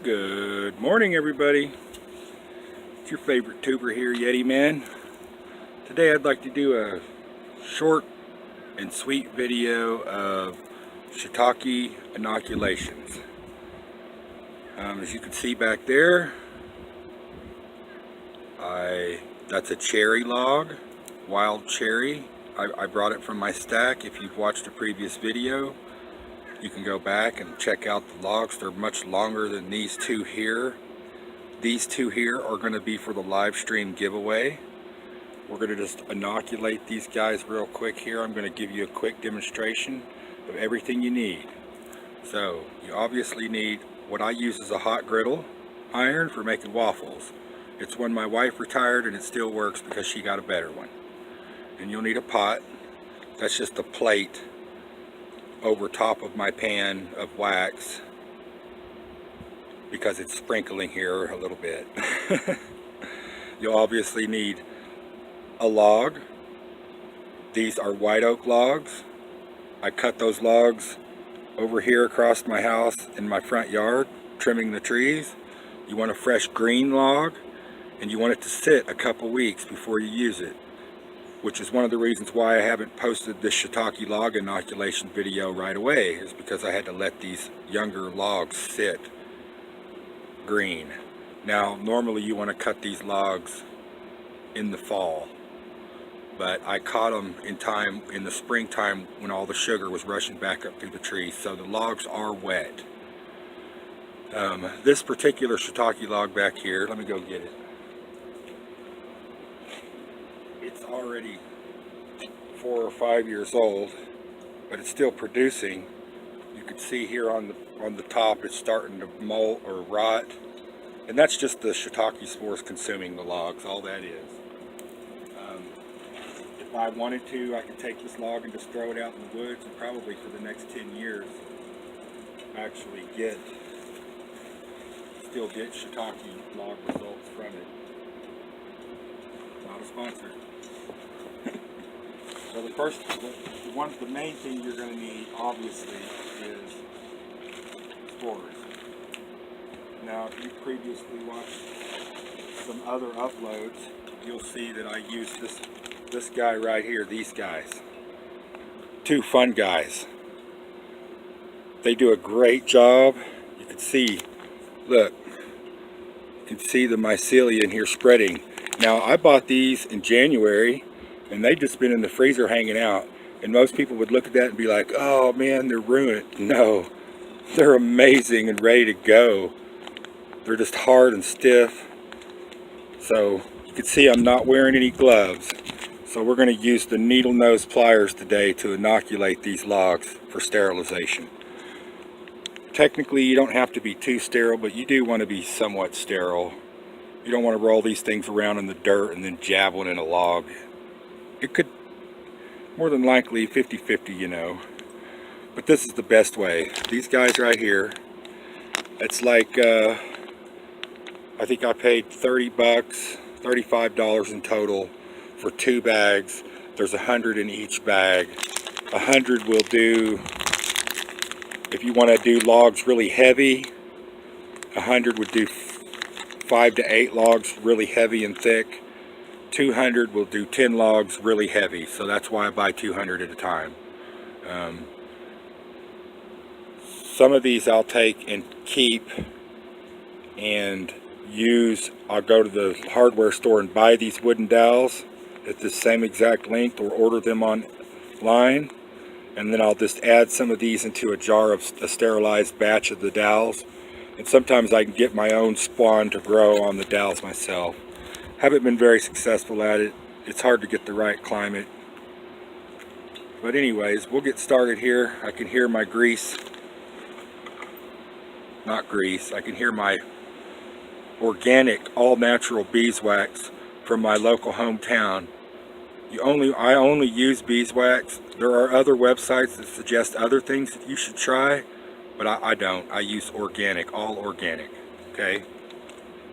Good morning, everybody. It's your favorite tuber here, Yeti Man. Today I'd like to do a short and sweet video of Shitake inoculations. As you can see back there, that's a cherry log, wild cherry. I brought it from my stack. If you've watched a previous video, you can go back and check out the logs. They're much longer than these two here. These two here are going to be for the live stream giveaway. We're going to just inoculate these guys real quick here. I'm going to give you a quick demonstration of everything you need. So you obviously need what I use as a hot griddle iron for making waffles. It's one my wife retired and it still works because she got a better one. And you'll need a pot. That's just a plate over top of my pan of wax because it's sprinkling here a little bit. You'll obviously need a log. These are white oak logs. I cut those logs over here across my house in my front yard, trimming the trees. You want a fresh green log, and you want it to sit a couple weeks before you use it, which is one of the reasons why I haven't posted this Shitake Log Inoculation video right away, is because I had to let these younger logs sit green. Now, normally you want to cut these logs in the fall, but I caught them in time in the springtime when all the sugar was rushing back up through the trees, so the logs are wet. This particular Shitake log back here, let me go get it. It's already 4 or 5 years old, but it's still producing. You can see here on the top it's starting to mold or rot, and that's just the shiitake spores consuming the logs. All that is. If I wanted to, I could take this log and just throw it out in the woods, and probably for the next 10 years actually still get shiitake log results from it. Not a sponsor. So the main thing you're going to need, obviously, is spores. Now, if you previously watched some other uploads, you'll see that I use this guy right here, these guys. Two fun guys. They do a great job. You can see, look, you can see the mycelia in here spreading. Now, I bought these in January, and they've just been in the freezer hanging out, and most people would look at that and be like, oh man, they're ruined. No, they're amazing and ready to go. They're just hard and stiff. So you can see I'm not wearing any gloves, so we're going to use the needle nose pliers today to inoculate these logs for sterilization. Technically you don't have to be too sterile, but you do want to be somewhat sterile. You don't want to roll these things around in the dirt and then jab one in a log. It could, more than likely, 50-50, you know. But this is the best way. These guys right here, it's like, I think I paid $30, $35 in total for 2 bags. There's 100 in each bag. 100 will do, if you want to do logs really heavy, 100 would do 5 to 8 logs really heavy and thick. 200 will do 10 logs really heavy, so that's why I buy 200 at a time. Some of these I'll take and keep and use. I'll go to the hardware store and buy these wooden dowels at the same exact length, or order them online, and then I'll just add some of these into a jar of a sterilized batch of the dowels, and sometimes I can get my own spawn to grow on the dowels myself. Haven't been very successful at it. It's hard to get the right climate. But anyways, we'll get started here. I can hear my I can hear my organic, all-natural beeswax from my local hometown. I only use beeswax. There are other websites that suggest other things that you should try, but I don't. I use organic, all organic. Okay?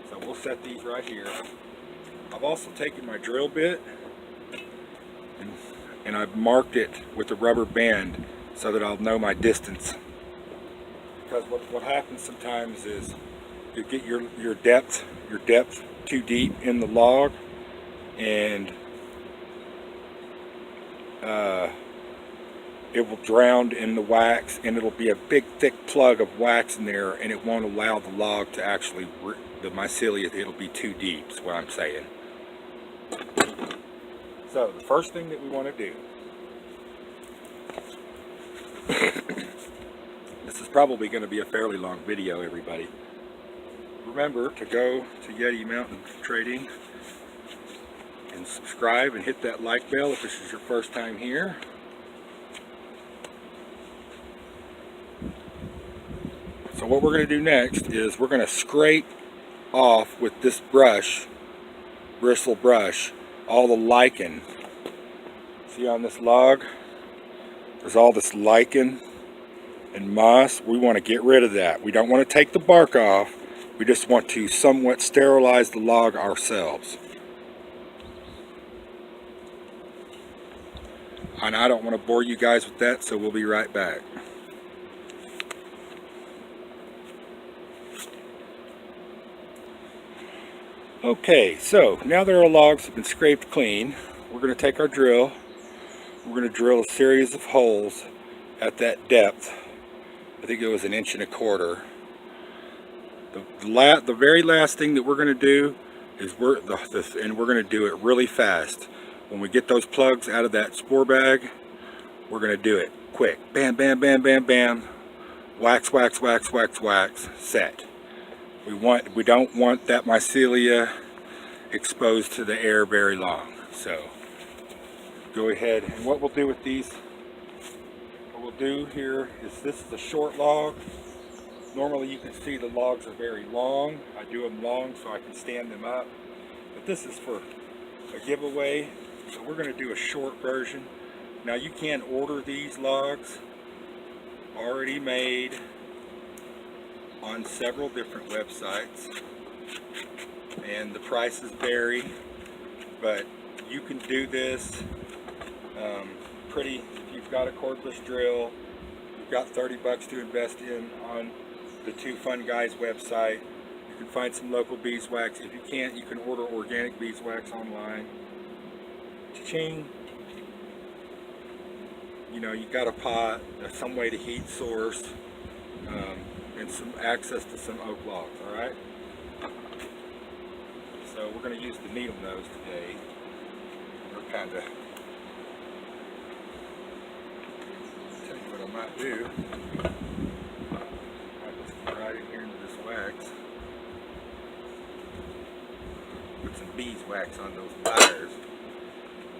So we'll set these right here. I've also taken my drill bit and I've marked it with a rubber band so that I'll know my distance. Because what happens sometimes is you get your depth too deep in the log, and it will drown in the wax, and it'll be a big thick plug of wax in there, and it won't allow the log to actually, the mycelia, it'll be too deep, is what I'm saying. So the first thing that we want to do, this is probably going to be a fairly long video, everybody. Remember to go to Yeti Mountain Trading and subscribe and hit that like bell if this is your first time here. So what we're going to do next is we're going to scrape off with this brush, bristle brush, all the lichen. See on this log, there's all this lichen and moss. We want to get rid of that. We don't want to take the bark off. We just want to somewhat sterilize the log ourselves. And I don't want to bore you guys with that, so we'll be right back. Okay, so now that our logs have been scraped clean, we're going to take our drill. We're going to drill a series of holes at that depth. I think it was 1.25 inches. The very last thing that we're going to do is we're going to do it really fast. When we get those plugs out of that spore bag, we're going to do it quick. Bam, bam, bam, bam, bam. Wax, wax, wax, wax, wax. Set. We don't want that mycelia exposed to the air very long. So go ahead, and what we'll do with these, what we'll do here is, this is a short log. Normally you can see the logs are very long. I do them long so I can stand them up. But this is for a giveaway, so we're going to do a short version. Now you can order these logs already made on several different websites, and the prices vary, but you can do this if you've got a cordless drill, you've got 30 bucks to invest in on the Two Fun Guys website. You can find some local beeswax. If you can't, you can order organic beeswax online. Cha-ching. You know, you got a pot, some way to heat source, and some access to some oak logs, alright? So we're going to use the needle nose today. We're kind of, tell you what I might do. I just get right in here into this wax. Put some beeswax on those wires.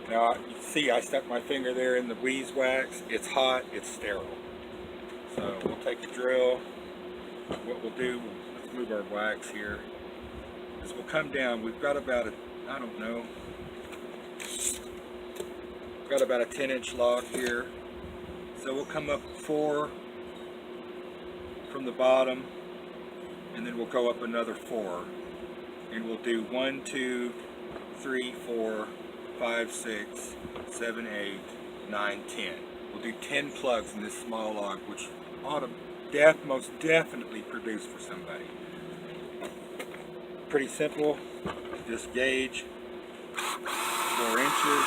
Now you can see I stuck my finger there in the beeswax. It's hot, it's sterile. So we'll take a drill. What we'll do, let's move our wax here, is we'll come down. We've got about a, I don't know, we've got about a 10-inch log here. So we'll come up 4 from the bottom, and then we'll go up another 4. And we'll do 1, 2, 3, 4, 5, 6, 7, 8, 9, 10. We'll do 10 plugs in this small log, which ought to most definitely produce for somebody. Pretty simple. Just gauge 4 inches.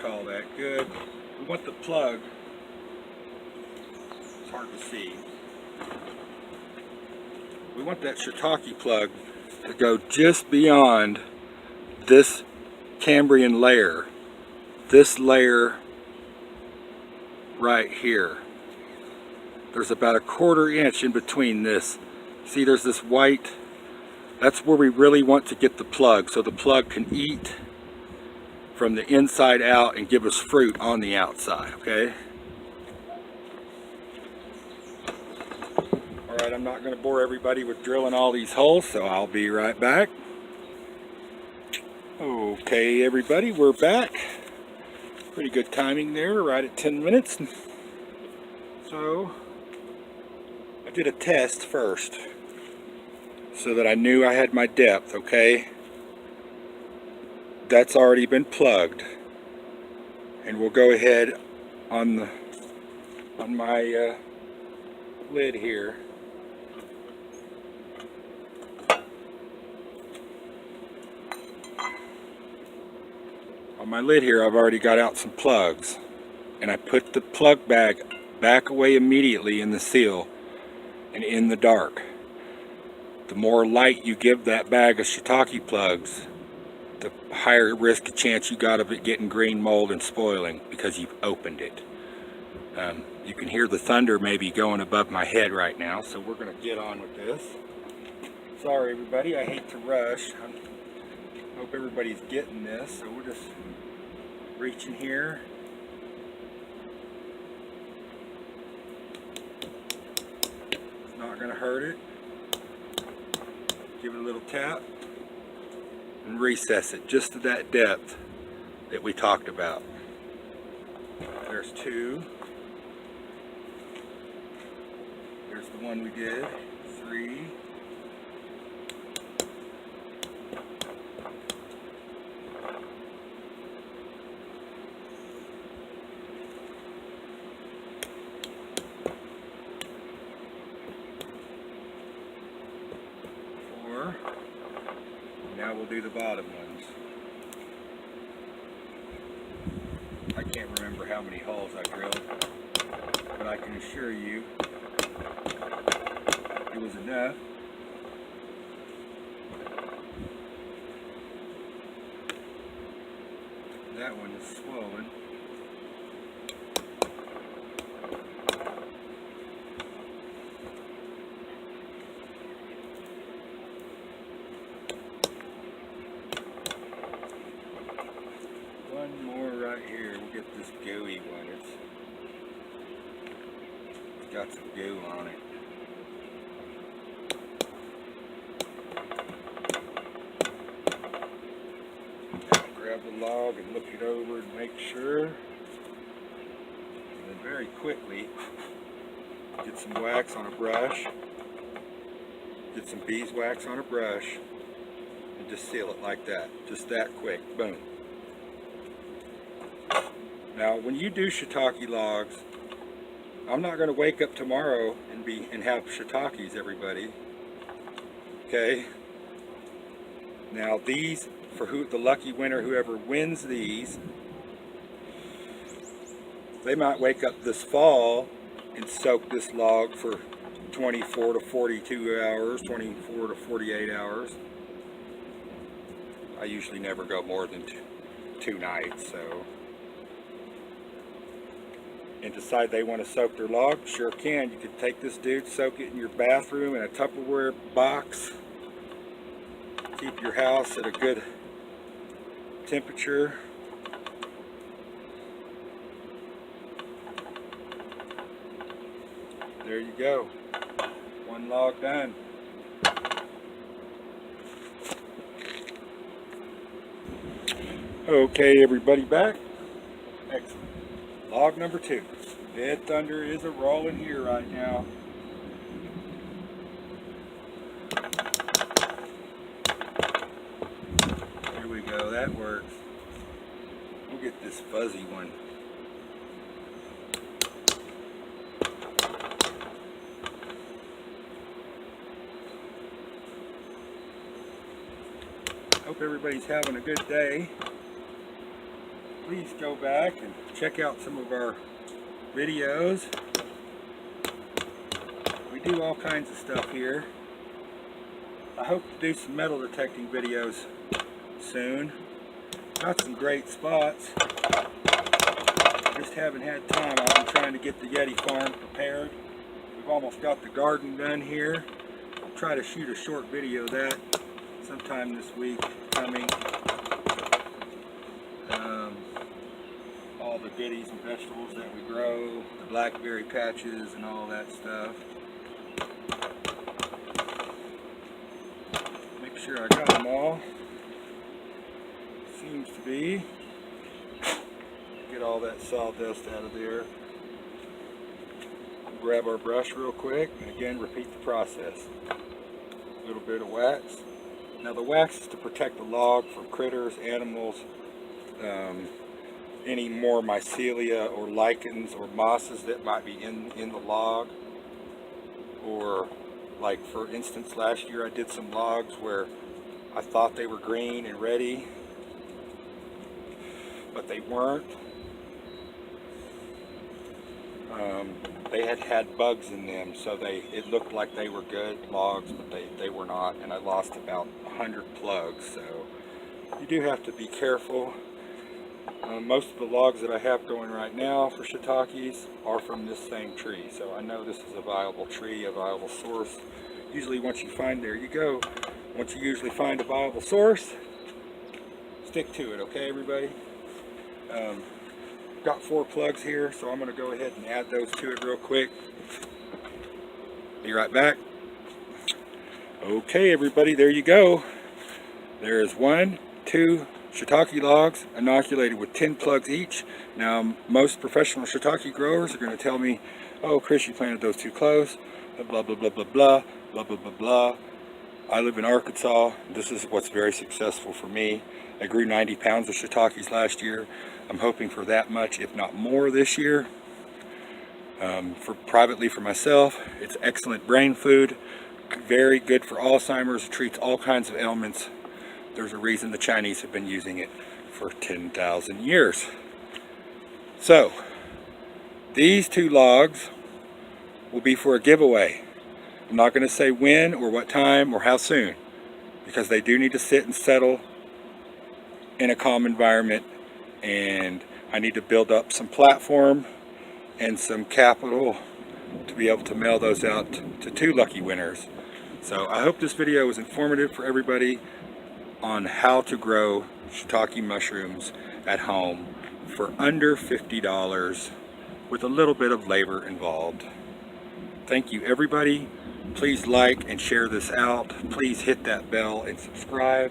Call that good. We want the plug, it's hard to see, we want that shiitake plug to go just beyond this Cambrian layer, this layer right here. There's about a 1/4 inch in between this. See, there's this white, that's where we really want to get the plug, so the plug can eat from the inside out and give us fruit on the outside, okay? Alright, I'm not going to bore everybody with drilling all these holes, so I'll be right back. Okay, everybody, we're back. Pretty good timing there, right at 10 minutes. So, I did a test first so that I knew I had my depth, okay? That's already been plugged. And we'll go ahead on my lid here. On my lid here, I've already got out some plugs, and I put the plug bag back away immediately in the seal and in the dark. The more light you give that bag of shiitake plugs, the higher risk chance you got of it getting green mold and spoiling because you've opened it. You can hear the thunder maybe going above my head right now, so we're going to get on with this. Sorry everybody, I hate to rush. I hope everybody's getting this, so we're just reaching here. It's not going to hurt it. Give it a little tap and recess it just to that depth that we talked about. There's 2. There's the one we did. 3. 4. Now we'll do the bottom ones. I can't remember how many holes I drilled, but I can assure you it was enough. That one is swollen. One more right here. We'll get this gooey one. It's got some goo on it. Grab the log and look it over and make sure. And then very quickly get some wax on a brush. Get some beeswax on a brush and just seal it like that. Just that quick. Boom. Now, when you do shiitake logs, I'm not going to wake up tomorrow and have shiitakes, everybody. Okay. Now, these, for the lucky winner, whoever wins these, they might wake up this fall and soak this log for 24 to 42 hours, 24 to 48 hours. I usually never go more than two nights, so. And decide they want to soak their log, sure can. You could take this dude, soak it in your bathroom in a Tupperware box. Keep your house at a good temperature. There you go. One log done. Okay, everybody back. Excellent. Log number 2. Dead thunder is a rolling here right now. Here we go, that works. We'll get this fuzzy one. Hope everybody's having a good day. Please go back and check out some of our videos. We do all kinds of stuff here. I hope to do some metal detecting videos soon. Got some great spots. Just haven't had time. I've been trying to get the Yeti farm prepared. We've almost got the garden done here. I'll try to shoot a short video of that sometime this week coming. All the goodies and vegetables that we grow, the blackberry patches and all that stuff. Make sure I got them all. seems to be. Get all that sawdust out of there. Grab our brush real quick, and again repeat the process. A little bit of wax. Now the wax is to protect the log from critters, animals, any more mycelia or lichens or mosses that might be in the log. Or like for instance, last year I did some logs where I thought they were green and ready, but they weren't. They had bugs in them, so it looked like they were good logs, but they were not, and I lost about 100 plugs. So you do have to be careful. Most of the logs that I have going right now for shiitakes are from this same tree, so I know this is a viable tree, a viable source. Usually once you find, there you go, once you usually find a viable source, stick to it, okay everybody? Got 4 plugs here, so I'm going to go ahead and add those to it real quick. Be right back. Okay everybody, there you go. There's 1, 2 shiitake logs inoculated with 10 plugs each. Now most professional shiitake growers are going to tell me, oh Chris, you planted those too close, blah blah blah blah blah blah blah blah blah. I live in Arkansas. This is what's very successful for me. I grew 90 pounds of shiitakes last year. I'm hoping for that much, if not more, this year. Privately for myself, it's excellent brain food, very good for Alzheimer's, it treats all kinds of ailments. There's a reason the Chinese have been using it for 10,000 years. So, these 2 logs will be for a giveaway. I'm not going to say when or what time or how soon, because they do need to sit and settle in a calm environment, and I need to build up some platform and some capital to be able to mail those out to 2 lucky winners. So I hope this video was informative for everybody on how to grow shiitake mushrooms at home for under $50 with a little bit of labor involved. Thank you everybody. Please like and share this out. Please hit that bell and subscribe.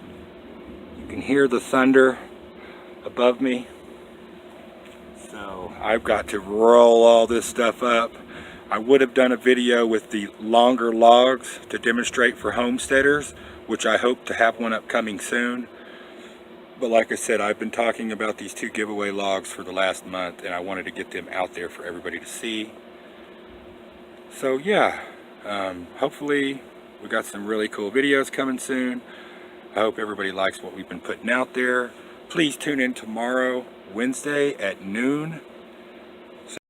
You can hear the thunder above me. So I've got to roll all this stuff up. I would have done a video with the longer logs to demonstrate for homesteaders, which I hope to have one upcoming soon. But like I said, I've been talking about these 2 giveaway logs for the last month, and I wanted to get them out there for everybody to see. So yeah, hopefully we got some really cool videos coming soon. I hope everybody likes what we've been putting out there. Please tune in tomorrow, Wednesday at noon,